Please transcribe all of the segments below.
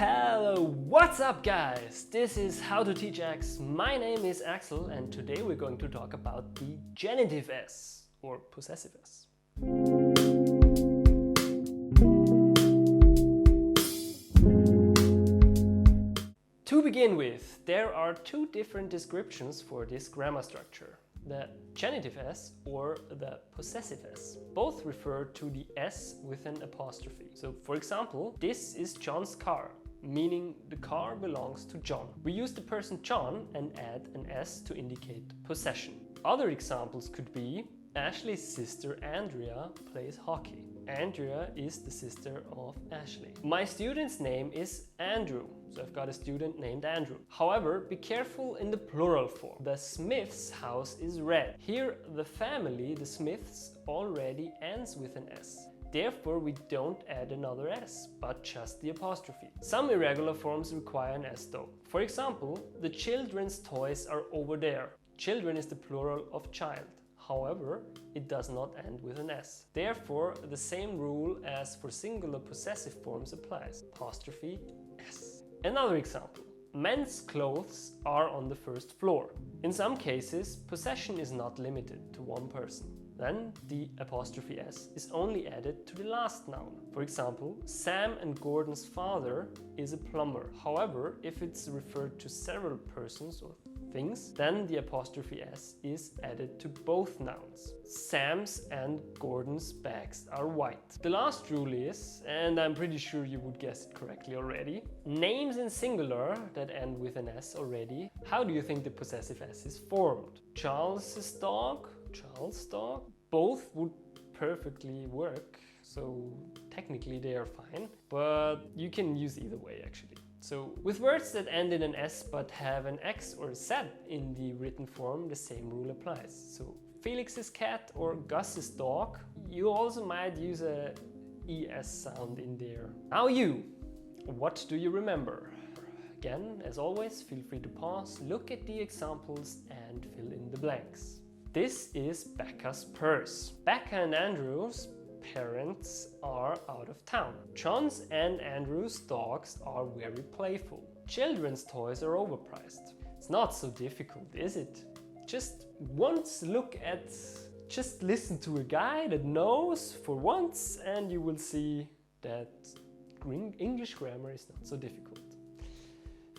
Hello, what's up guys? This is How to Teach X. My name is Axel and today we're going to talk about the genitive S or possessive S. To begin with, there are two different descriptions for this grammar structure. The genitive S or the possessive S. Both refer to the S with an apostrophe. So for example, this is John's car, meaning the car belongs to John. We use the person John and add an S to indicate possession. Other examples could be Ashley's sister Andrea plays hockey. Andrea is the sister of Ashley. My student's name is Andrew, so I've got a student named Andrew. However, be careful in the plural form. The Smith's house is red. Here, the family, the Smiths, already ends with an S. Therefore, we don't add another S, but just the apostrophe. Some irregular forms require an S though. For example, the children's toys are over there. Children is the plural of child. However, it does not end with an S. Therefore, the same rule as for singular possessive forms applies. Apostrophe S. Another example. Men's clothes are on the first floor. In some cases, possession is not limited to one person. Then the apostrophe S is only added to the last noun. For example, Sam and Gordon's father is a plumber. However, if it's referred to several persons or things, then the apostrophe S is added to both nouns. Sam's and Gordon's bags are white. The last rule is, and I'm pretty sure you would guess it correctly already, names in singular that end with an S already. How do you think the possessive S is formed? Charles's dog, Charles' dog. Both would perfectly work, so technically they are fine, but you can use either way actually. So with words that end in an S but have an X or Z in the written form, the same rule applies. So Felix's cat or Gus's dog, you also might use a ES sound in there. Now what do you remember? Again, as always, feel free to pause, look at the examples and fill in the blanks. This is Becca's purse. Becca and Andrew's parents are out of town. John's and Andrew's dogs are very playful. Children's toys are overpriced. It's not so difficult, is it? Just listen to a guy that knows for once and you will see that English grammar is not so difficult.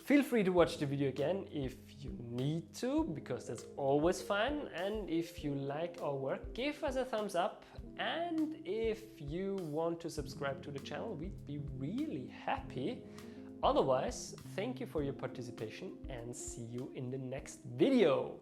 Feel free to watch the video again if you need to, because that's always fun. And if you like our work, give us a thumbs up. And if you want to subscribe to the channel, we'd be really happy. Otherwise, thank you for your participation and see you in the next video.